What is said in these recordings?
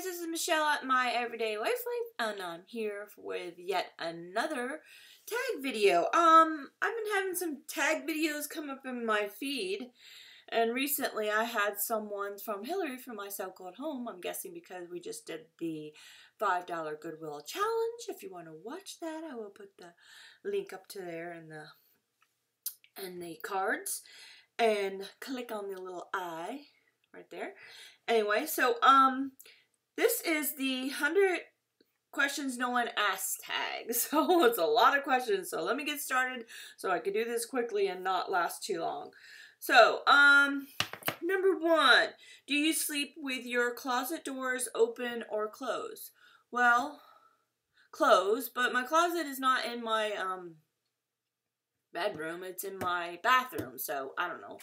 guys, this is Michelle at My Everyday Life, and I'm here with yet another tag video. I've been having some tag videos come up in my feed, and recently I had someone from Hillary from My So Called Home. I'm guessing because we just did the $5 Goodwill Challenge. If you want to watch that, I will put the link up to there in the cards, and click on the little eye right there. Anyway, so this is the 100 questions no one asked tag. So it's a lot of questions. So let me get started so I can do this quickly and not last too long. So, number 1, do you sleep with your closet doors open or closed? Well, closed, but my closet is not in my bedroom, it's in my bathroom, so I don't know.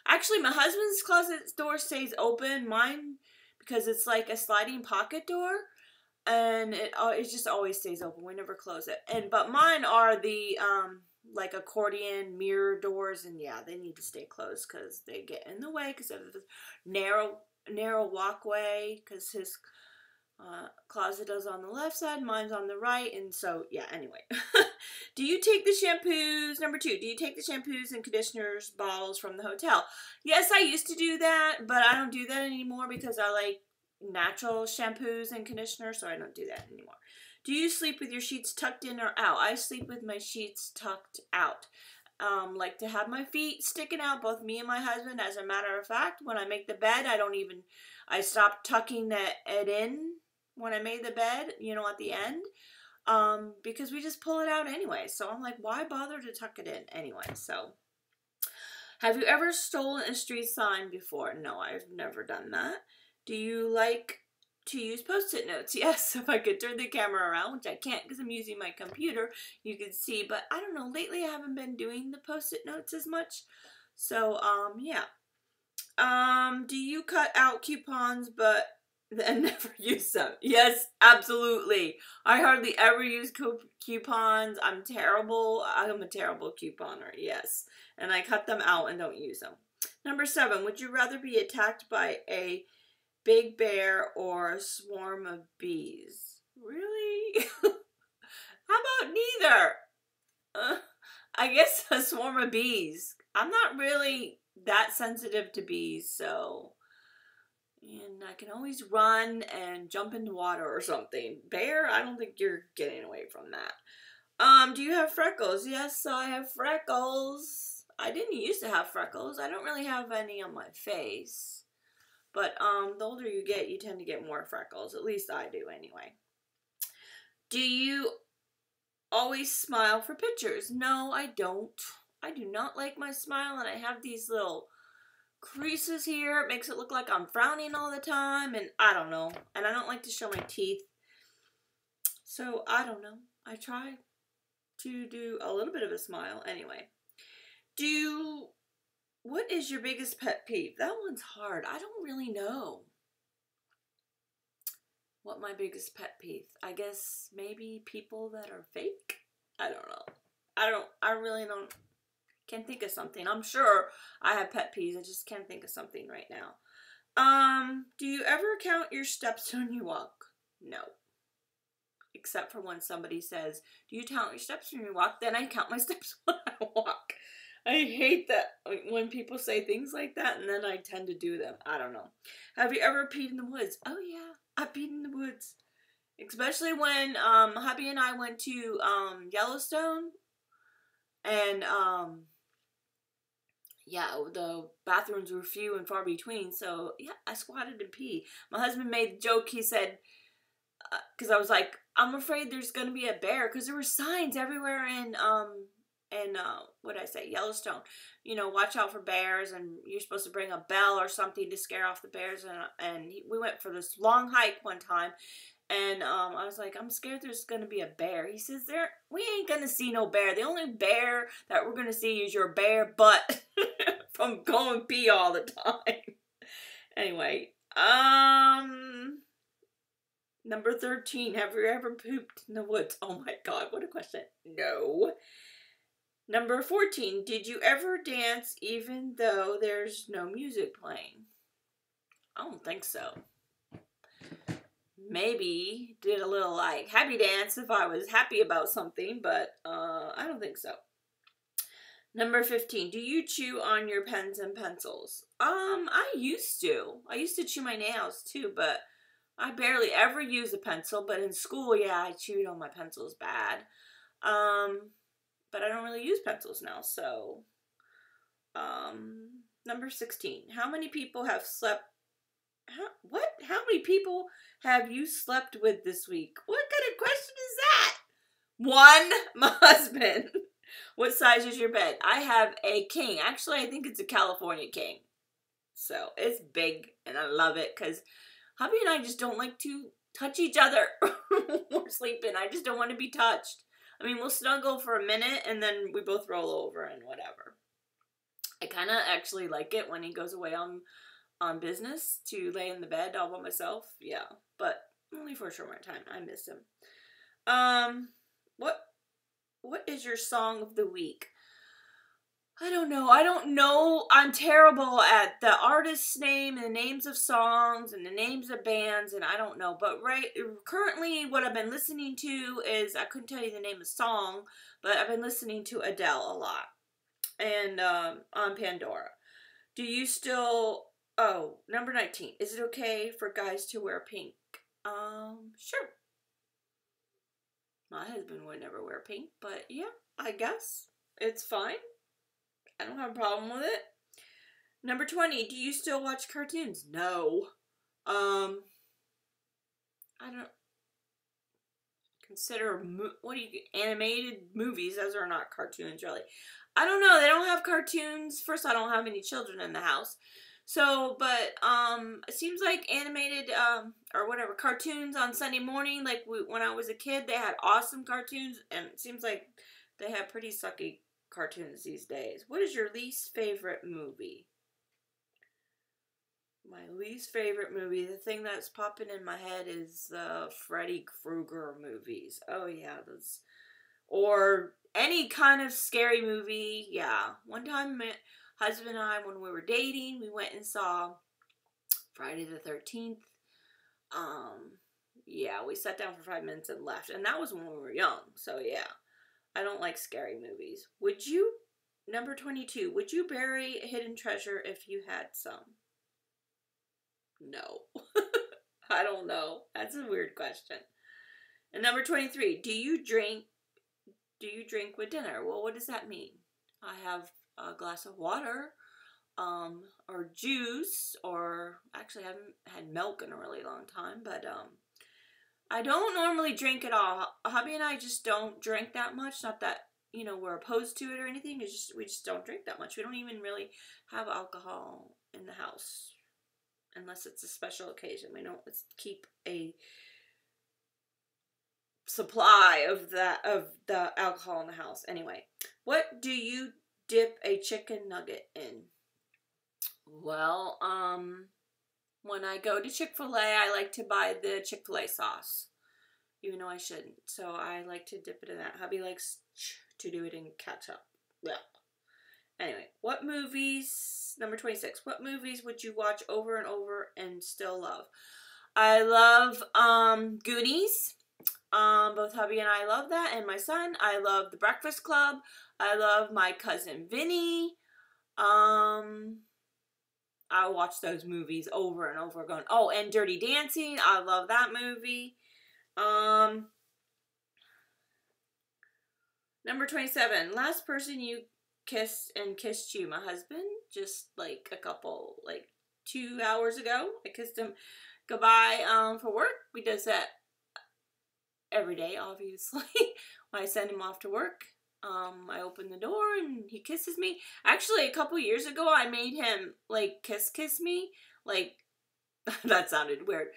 Actually, my husband's closet door stays open. Mine, because it's like a sliding pocket door, and it just always stays open. We never close it. But mine are the like accordion mirror doors, and yeah, they need to stay closed because they get in the way because of the narrow walkway. Because his closet is on the left side, mine's on the right, and so yeah. Anyway, do you take the shampoos? Number 2, do you take the shampoos and conditioners bottles from the hotel? Yes, I used to do that, but I don't do that anymore because I like natural shampoos and conditioners, so I don't do that anymore. Do you sleep with your sheets tucked in or out? I sleep with my sheets tucked out. Like to have my feet sticking out, both me and my husband. As a matter of fact, when I make the bed, I stop tucking it in when I made the bed, you know, at the end, because we just pull it out anyway. So I'm like, why bother to tuck it in anyway? So, have you ever stolen a street sign before? No, I've never done that. Do you like to use Post-it notes? Yes, if I could turn the camera around, which I can't because I'm using my computer, you can see. But I don't know, lately I haven't been doing the Post-it notes as much. So, yeah. Do you cut out coupons but then never use them? Yes, absolutely. I hardly ever use coupons. I'm terrible. I'm a terrible couponer, yes. And I cut them out and don't use them. Number 7, would you rather be attacked by a big bear or a swarm of bees? Really? How about neither? I guess a swarm of bees. I'm not really that sensitive to bees, so, and I can always run and jump in the water or something. Bear, I don't think you're getting away from that. Do you have freckles? Yes, I have freckles. I didn't used to have freckles. I don't really have any on my face. But the older you get, you tend to get more freckles. At least I do anyway. Do you always smile for pictures? No, I don't. I do not like my smile, and I have these little creases here. It makes it look like I'm frowning all the time, and I don't know. And I don't like to show my teeth. So, I don't know. I try to do a little bit of a smile. Anyway. What is your biggest pet peeve? That one's hard. I don't really know what my biggest pet peeve. I guess maybe people that are fake? I don't know. I really can't think of something. I'm sure I have pet peeves. I just can't think of something right now. Do you ever count your steps when you walk? No. Except for when somebody says, do you count your steps when you walk? Then I count my steps when I walk. I hate that when people say things like that, and then I tend to do them. I don't know. Have you ever peed in the woods? Oh, yeah. I peed in the woods. Especially when hubby and I went to Yellowstone. And, yeah, the bathrooms were few and far between. So, yeah, I squatted and peed. My husband made the joke. He said, because I was like, I'm afraid there's going to be a bear. Because there were signs everywhere in what did I say, Yellowstone, you know, watch out for bears, and you're supposed to bring a bell or something to scare off the bears, and we went for this long hike one time, and I was like, I'm scared there's gonna be a bear. He says, we ain't gonna see no bear. The only bear that we're gonna see is your bare butt from going pee all the time. Anyway, number 13, have you ever pooped in the woods? Oh my god, what a question. No. Number 14, did you ever dance even though there's no music playing? I don't think so. maybe did a little like happy dance if I was happy about something, but I don't think so. Number 15, do you chew on your pens and pencils? I used to. I used to chew my nails too, but I barely ever use a pencil, but in school, yeah, I chewed on my pencils bad. But I don't really use pencils now, so number 16, how many people have slept How many people have you slept with this week? What kind of question is that? One, my husband. What size is your bed? I have a king. Actually, I think it's a California king. So it's big and I love it because hubby and I just don't like to touch each other when we're sleeping. I just don't want to be touched. I mean, we'll snuggle for a minute and then we both roll over and whatever. I kind of actually like it when he goes away on business to lay in the bed all by myself. Yeah, but only for a short amount of time. I miss him. What is your song of the week? I don't know. I'm terrible at the artist's name and the names of songs and the names of bands, and I don't know. But currently what I've been listening to is, I couldn't tell you the name of the song, but I've been listening to Adele a lot. And on Pandora. Do you still... Oh, number 19. Is it okay for guys to wear pink? Sure. My husband would never wear pink, but yeah, I guess it's fine. I don't have a problem with it. Number 20. Do you still watch cartoons? No. I don't consider animated movies. Those are not cartoons, really. I don't know. They don't have cartoons. First, I don't have any children in the house. So, but, it seems like animated, or whatever, cartoons on Sunday morning, like when I was a kid, they had awesome cartoons, and it seems like they have pretty sucky cartoons these days. What is your least favorite movie? My least favorite movie, the thing that's popping in my head is the Freddy Krueger movies. Oh, yeah, those, or any kind of scary movie, yeah. One time, my husband and I, when we were dating, we went and saw Friday the 13th. Yeah, we sat down for 5 minutes and left. And that was when we were young. So, yeah. I don't like scary movies. Would you, number 22, would you bury a hidden treasure if you had some? No. I don't know. That's a weird question. And number 23, do you drink with dinner? Well, what does that mean? I have a glass of water, or juice, or actually I haven't had milk in a really long time, but I don't normally drink at all. Hubby and I just don't drink that much. Not that, we're opposed to it or anything. It's just, we just don't drink that much. We don't even really have alcohol in the house unless it's a special occasion. We don't keep a supply of the alcohol in the house. Anyway, what do you dip a chicken nugget in? Well, when I go to Chick-fil-A, I like to buy the Chick-fil-A sauce, even though I shouldn't. So I like to dip it in that. Hubby likes to do it in ketchup. Yeah. Anyway, what movies, number 26, what movies would you watch over and over and still love? I love Goonies. Both hubby and I love that, and my son. I love The Breakfast Club. I love My Cousin Vinny. I watch those movies over and over again. Oh, and Dirty Dancing. I love that movie. Number 27. Last person you kissed you. My husband. Just like 2 hours ago. I kissed him goodbye for work. We does that every day, obviously. When I send him off to work. I open the door and he kisses me. Actually, a couple years ago, I made him, kiss me. That sounded weird.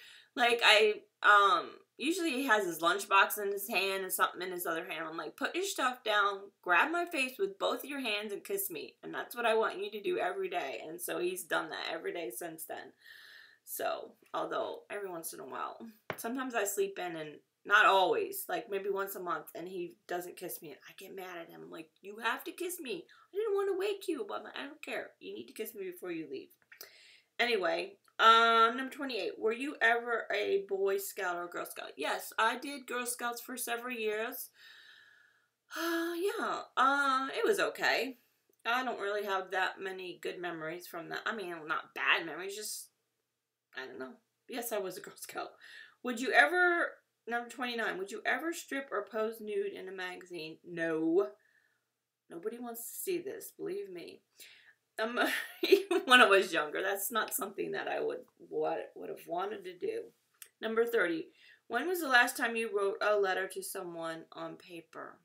Usually he has his lunchbox in his hand and something in his other hand. I'm like, put your stuff down, grab my face with both of your hands and kiss me. And that's what I want you to do every day. And so he's done that every day since then. So, although every once in a while, sometimes I sleep in and not always, maybe once a month, and he doesn't kiss me, and I get mad at him. I'm like, you have to kiss me. I didn't want to wake you, but I don't care. You need to kiss me before you leave. Anyway, Number 28. Were you ever a Boy Scout or Girl Scout? Yes, I did Girl Scouts for several years. Yeah. It was okay. I don't really have that many good memories from that. I mean, not bad memories, just, I don't know. Yes, I was a Girl Scout. Would you ever, number 29, would you ever strip or pose nude in a magazine? No. Nobody wants to see this, believe me. Even when I was younger, that's not something that I would have wanted to do. Number 30. When was the last time you wrote a letter to someone on paper?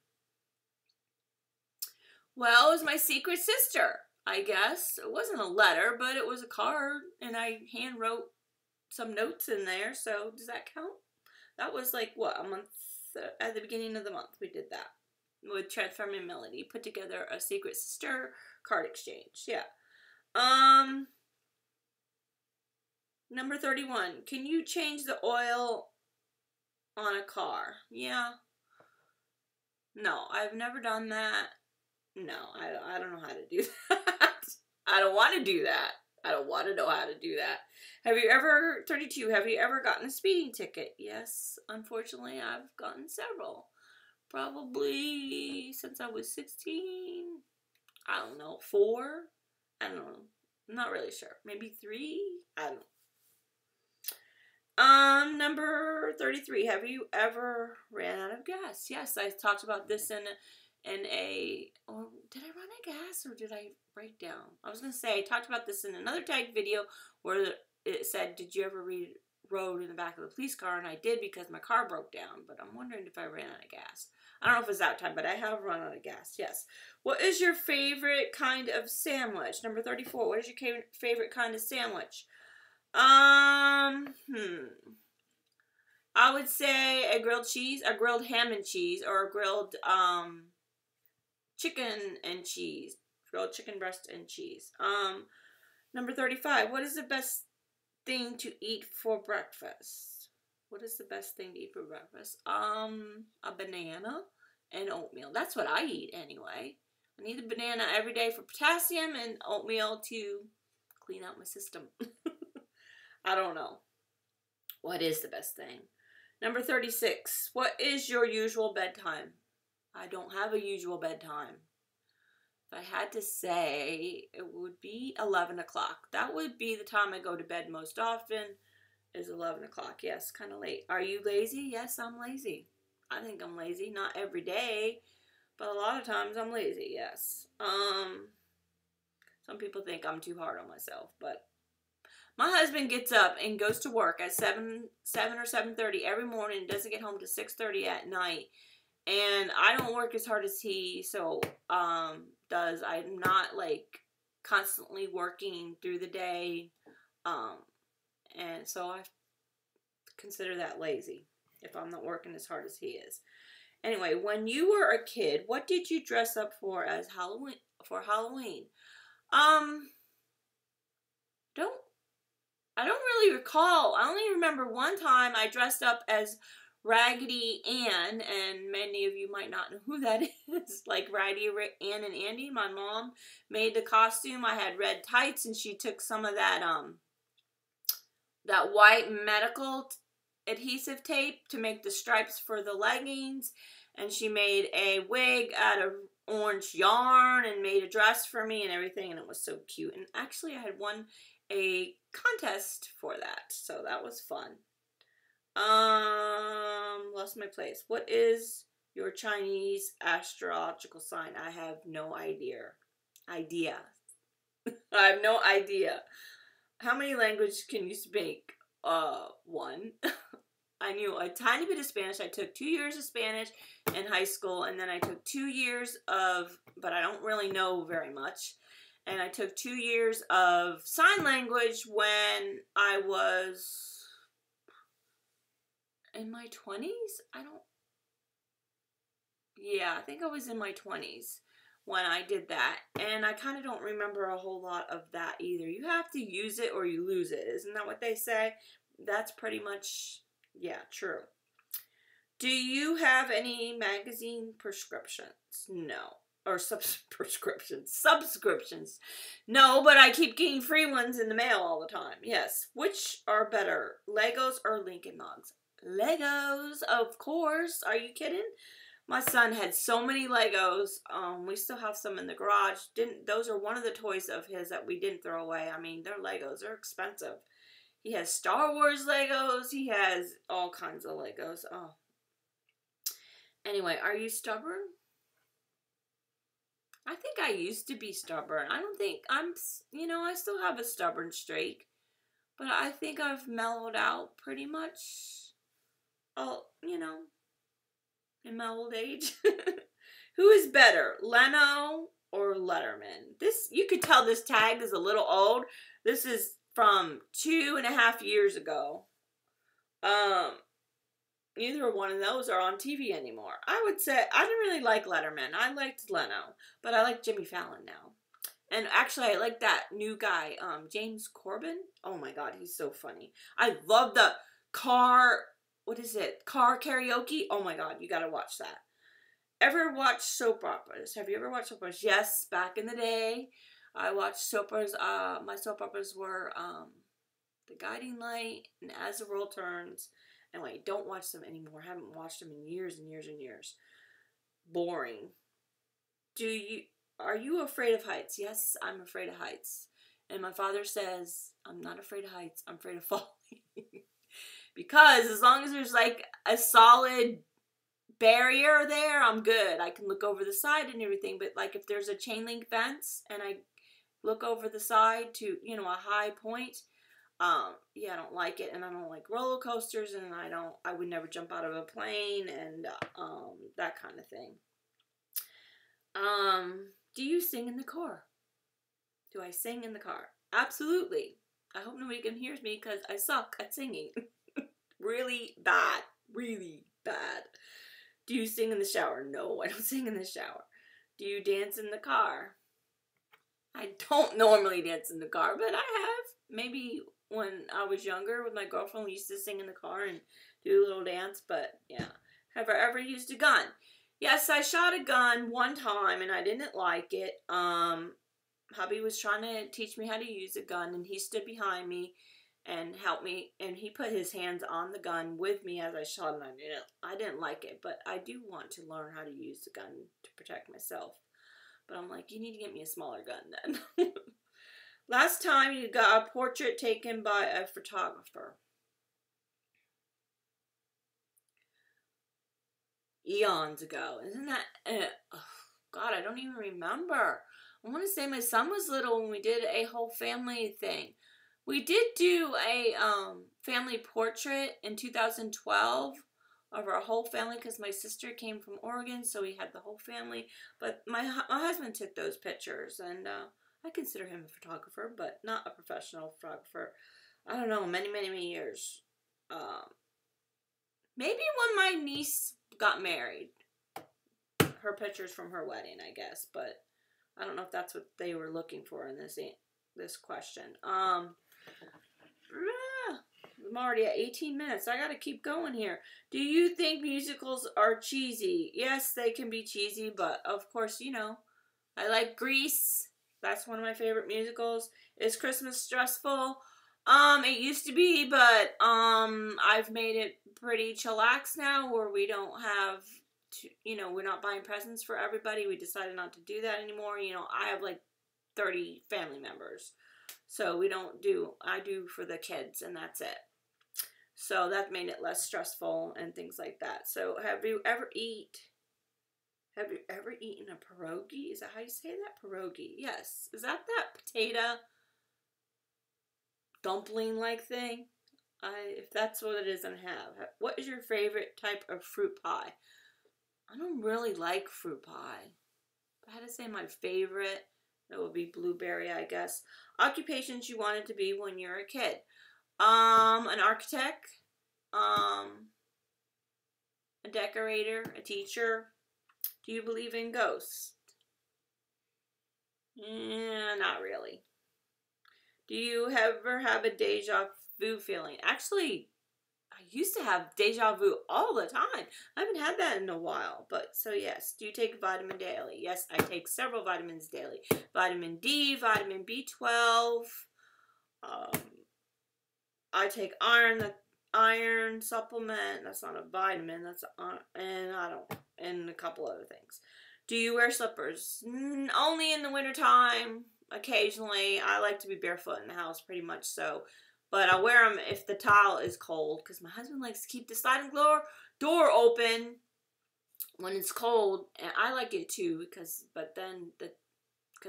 Well, it was my secret sister, I guess. It wasn't a letter, but it was a card, and I hand wrote some notes in there, so does that count? That was like, what, a month, at the beginning of the month we did that. With Transform and Melody, put together a secret sister card exchange, yeah. Number 31, can you change the oil on a car? Yeah. No, I've never done that. No, I don't know how to do that. I don't want to do that. I don't want to know how to do that. Have you ever, 32, have you ever gotten a speeding ticket? Yes, unfortunately, I've gotten several. Probably since I was 16. I don't know, 4? I don't know. I'm not really sure. Maybe 3? I don't know. Number 33. Have you ever ran out of gas? Yes, I talked about this in a, or did I run out of gas or did I break down? I was going to say, I talked about this in another tag video where it said, did you ever rode in the back of the police car? And I did because my car broke down, but I'm wondering if I ran out of gas. I don't know if it's that time, but I have run out of gas, yes. What is your favorite kind of sandwich? Number 34, what is your favorite kind of sandwich? I would say a grilled ham and cheese, or a grilled, chicken and cheese. Grilled chicken breast and cheese. Number 35, what is the best thing to eat for breakfast? What is the best thing to eat for breakfast? A banana and oatmeal. That's what I eat anyway. I need a banana every day for potassium and oatmeal to clean out my system. I don't know. What is the best thing? Number 36. What is your usual bedtime? I don't have a usual bedtime. If I had to say, it would be 11 o'clock. That would be the time I go to bed most often, is 11 o'clock. Yes, kind of late. Are you lazy? Yes, I'm lazy. I think I'm lazy. Not every day, but a lot of times I'm lazy, yes. Some people think I'm too hard on myself, but my husband gets up and goes to work at 7 or 7:30 every morning and doesn't get home to 6:30 at night. And I don't work as hard as he does. I'm not like constantly working through the day. And so I consider that lazy if I'm not working as hard as he is. Anyway, when you were a kid, what did you dress up for as Halloween? I don't really recall. I only remember one time I dressed up as Raggedy Ann, and many of you might not know who that is. Like Raggedy Ann and Andy. My mom made the costume. I had red tights, and she took some of that that white medical adhesive tape to make the stripes for the leggings, and she made a wig out of orange yarn and made a dress for me and everything, and it was so cute. And actually I had won a contest for that, so that was fun. Lost my place. What is your Chinese astrological sign? I have no idea. I have no idea. How many languages can you speak? 1. I knew a tiny bit of Spanish. I took 2 years of Spanish in high school, and then I took 2 years of, but I don't really know very much. And I took 2 years of sign language when I was in my 20s. I think I was in my 20s when I did that. And I kind of don't remember a whole lot of that either. You have to use it or you lose it. Isn't that what they say? That's pretty much, yeah, true. Do you have any magazine prescriptions? No. or subscriptions. No, but I keep getting free ones in the mail all the time. Yes. Which are better, Legos or Lincoln Logs? Legos, of course. Are you kidding? My son had so many Legos. We still have some in the garage. Those are one of the toys of his that we didn't throw away. I mean, they're Legos. They're expensive. He has Star Wars Legos. He has all kinds of Legos. Oh. Anyway, are you stubborn? I think I used to be stubborn. I don't think I still have a stubborn streak. But I think I've mellowed out pretty much. Oh, in my old age. Who is better, Leno or Letterman? You could tell this tag is a little old. This is from 2.5 years ago. Neither one of those are on TV anymore. I would say I didn't really like Letterman. I liked Leno, but I like Jimmy Fallon now. And actually, I like that new guy, James Corbin. Oh my God, he's so funny. I love the car. What is it? Car karaoke? Oh my God, you gotta watch that. Ever watch soap operas? Have you ever watched soap operas? Yes, back in the day, I watched soap operas. My soap operas were The Guiding Light and As the World Turns. Anyway, don't watch them anymore. I haven't watched them in years and years and years. Boring. Are you afraid of heights? Yes, I'm afraid of heights. And my father says, I'm not afraid of heights. I'm afraid of falling. Because as long as there's like a solid barrier there, I'm good. I can look over the side and everything. But like if there's a chain link fence and I look over the side to, a high point, yeah, I don't like it. And I don't like roller coasters, and I would never jump out of a plane and that kind of thing. Do you sing in the car? Do I sing in the car? Absolutely. I hope nobody can hear me because I suck at singing. Really bad. Really bad. Do you sing in the shower? No, I don't sing in the shower. Do you dance in the car? I don't normally dance in the car, but I have. Maybe when I was younger with my girlfriend, we used to sing in the car and do a little dance, but yeah. Have I ever used a gun? Yes, I shot a gun one time and I didn't like it. Hubby was trying to teach me how to use a gun, and he stood behind me and helped me, and he put his hands on the gun with me as I shot it. I didn't like it, but I do want to learn how to use the gun to protect myself. But I'm like, you need to get me a smaller gun then. Last time you got a portrait taken by a photographer. Eons ago. Isn't that... oh, God, I don't even remember. I want to say my son was little when we did a whole family thing. We did do a family portrait in 2012 of our whole family because my sister came from Oregon, so we had the whole family. But my husband took those pictures, and I consider him a photographer, but not a professional photographer. I don't know, many, many, many years. Maybe when my niece got married. Her pictures from her wedding, I guess, but I don't know if that's what they were looking for in this question. I'm already at 18 minutes. I gotta keep going here. Do you think musicals are cheesy? Yes, they can be cheesy, but of course, I like Grease. That's one of my favorite musicals. Is Christmas stressful? It used to be, but I've made it pretty chillax now, where we don't have to, we're not buying presents for everybody. We decided not to do that anymore. I have like 30 family members. So I do for the kids, and that's it. So that made it less stressful and things like that. So have you ever eaten a pierogi? Is that how you say that? Pierogi. Yes. Is that potato dumpling-like thing? If that's what it is, I have. What is your favorite type of fruit pie? I don't really like fruit pie. If I had to say my favorite, it would be blueberry, I guess. Occupations you wanted to be when you were a kid. An architect, a decorator, a teacher. Do you believe in ghosts? Not really. Do you ever have a deja vu feeling? Actually, I used to have deja vu all the time. I haven't had that in a while. But, so yes. Do you take vitamin daily? Yes, I take several vitamins daily. Vitamin D, vitamin B12. I take iron supplement. That's not a vitamin. That's and a couple other things. Do you wear slippers? Only in the wintertime. Occasionally. I like to be barefoot in the house pretty much so. But I wear them if the tile is cold. Because my husband likes to keep the sliding door open when it's cold. And I like it too. Because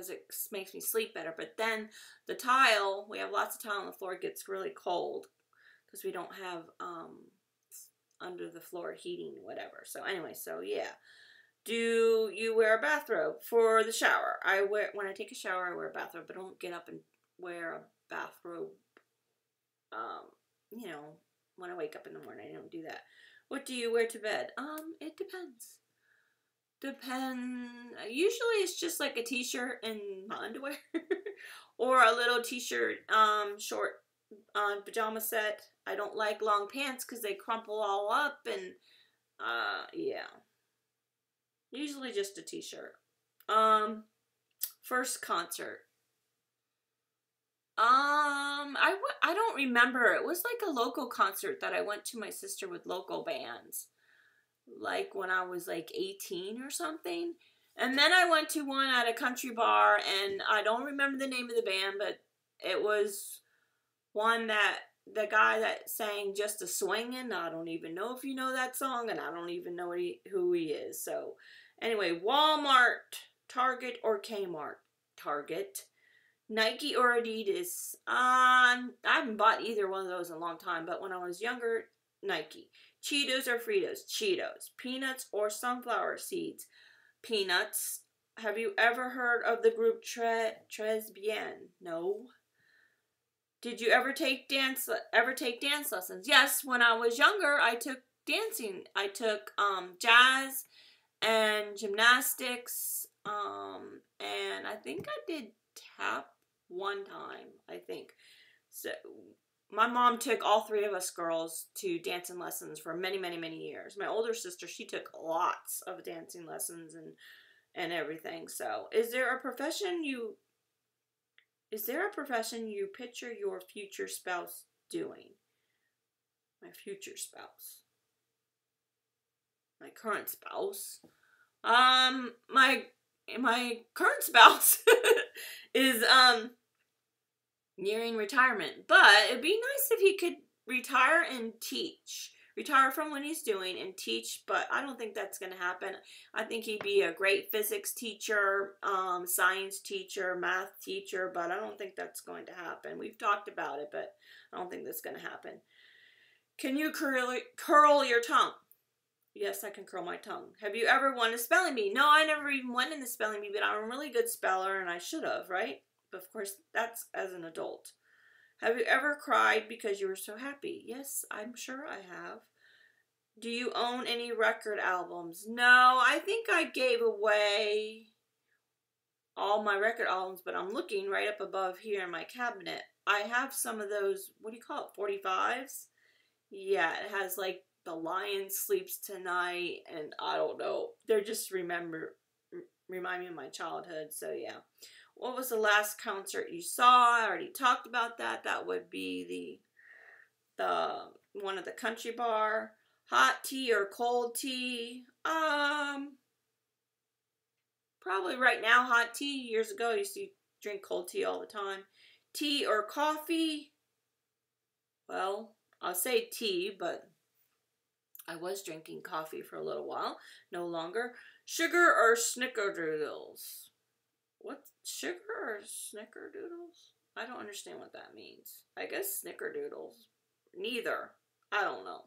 it makes me sleep better. But then the tile, we have lots of tile on the floor, it gets really cold. Because we don't have under the floor heating, whatever. So anyway, so yeah. Do you wear a bathrobe for the shower? When I take a shower, I wear a bathrobe, but I don't get up and wear a bathrobe. You know, when I wake up in the morning, I don't do that. What do you wear to bed? It depends. Usually it's just like a t-shirt and my underwear, or a little t-shirt, short, pajama set. I don't like long pants because they crumple all up, and yeah. Usually just a t-shirt. First concert. I don't remember. It was like a local concert that I went to my sister with local bands. Like when I was like 18 or something. And then I went to one at a country bar, and I don't remember the name of the band, but it was one that the guy that sang Just a Swingin'. I don't even know if you know that song, and I don't even know who he is. So anyway, Walmart, Target, or Kmart. Target. Nike or Adidas. I haven't bought either one of those in a long time, but when I was younger, Nike. Cheetos or Fritos? Cheetos. Peanuts or sunflower seeds? Peanuts. Have you ever heard of the group Tres Bien? No. Did you ever take dance lessons? Yes, when I was younger, I took dancing. I took jazz and gymnastics, and I think I did tap one time, I think. So my mom took all three of us girls to dancing lessons for many, many, many years. My older sister, she took lots of dancing lessons and everything. So, is there a profession you picture your future spouse doing? My future spouse. My current spouse. My current spouse is nearing retirement, but it'd be nice if he could retire and teach. Retire from what he's doing and teach, but I don't think that's going to happen. I think he'd be a great physics teacher, science teacher, math teacher, but I don't think that's going to happen. We've talked about it, but I don't think that's going to happen. Can you curl your tongue? Yes, I can curl my tongue. Have you ever won a spelling bee? No, I never even went in the spelling bee, but I'm a really good speller, and I should have, right? But of course, that's as an adult. Have you ever cried because you were so happy? Yes, I'm sure I have. Do you own any record albums? No, I think I gave away all my record albums, but I'm looking right up above here in my cabinet. I have some of those, what do you call it, 45s? Yeah, it has like The Lion Sleeps Tonight, and I don't know. They're just remind me of my childhood, so yeah. What was the last concert you saw? I already talked about that. That would be the one at the country bar. Hot tea or cold tea? Probably right now hot tea. Years ago I used to drink cold tea all the time. Tea or coffee? Well, I'll say tea, but I was drinking coffee for a little while. No longer. Sugar or snickerdoodles? What? Sugar or snickerdoodles? I don't understand what that means. I guess snickerdoodles. Neither. I don't know.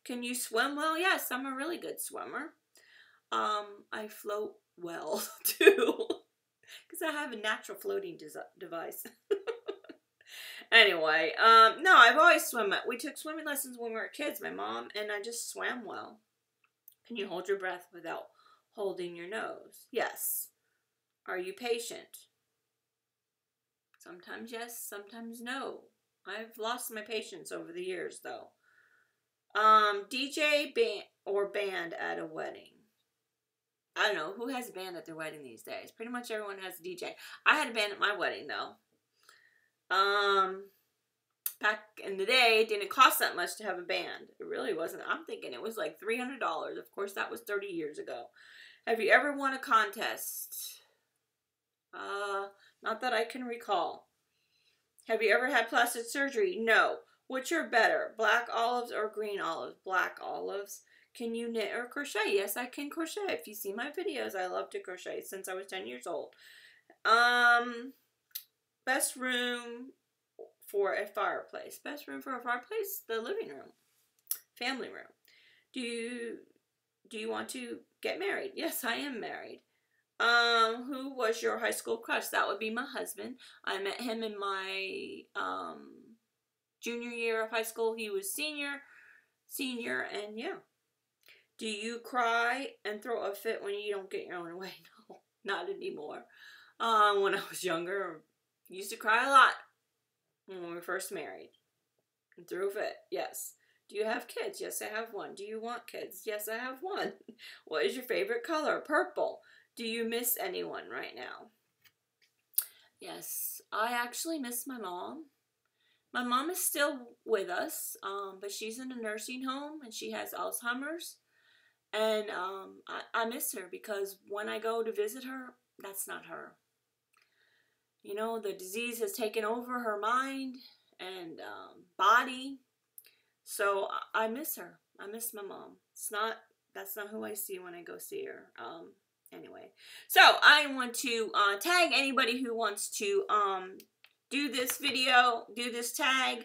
Can you swim well? Yes, I'm a really good swimmer. I float well, too. Because I have a natural floating device. Anyway, no, I've always swum. We took swimming lessons when we were kids, my mom, and I just swam well. Can you hold your breath without holding your nose? Yes. Are you patient? Sometimes yes, sometimes no. I've lost my patience over the years, though. DJ band or band at a wedding. I don't know who has a band at their wedding these days. Pretty much everyone has a DJ. I had a band at my wedding though. Back in the day, it didn't cost that much to have a band. It really wasn't. I'm thinking it was like $300. Of course, that was 30 years ago. Have you ever won a contest? Not that I can recall. Have you ever had plastic surgery? No. Which are better, black olives or green olives? Black olives. Can you knit or crochet? Yes, I can crochet. If you see my videos, I love to crochet since I was 10 years old. Best room for a fireplace. Best room for a fireplace? The living room. Family room. Do you want to get married? Yes, I am married. Who was your high school crush? That would be my husband. I met him in my junior year of high school. He was senior, and yeah. Do you cry and throw a fit when you don't get your own way? No, not anymore. When I was younger, I used to cry a lot when we were first married. And threw a fit, yes. Do you have kids? Yes, I have one. Do you want kids? Yes, I have one. What is your favorite color? Purple. Do you miss anyone right now? Yes, I actually miss my mom. My mom is still with us, but she's in a nursing home and she has Alzheimer's. And I miss her because when I go to visit her, that's not her. You know, the disease has taken over her mind and body. So I miss her. I miss my mom. That's not who I see when I go see her. Anyway, so I want to tag anybody who wants to do this video, do this tag.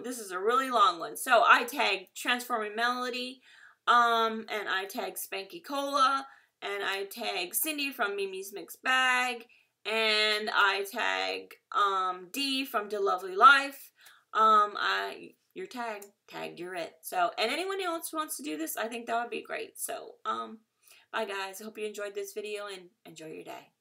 This is a really long one. So I tagged Transforming Melody, and I tagged Spanky Cola, and I tagged Cindy from Mimi's Mixed Bag, and I tag D from The Lovely Life. You're tagged, you're it. So, and anyone else wants to do this, I think that would be great. So, bye guys. I hope you enjoyed this video and enjoy your day.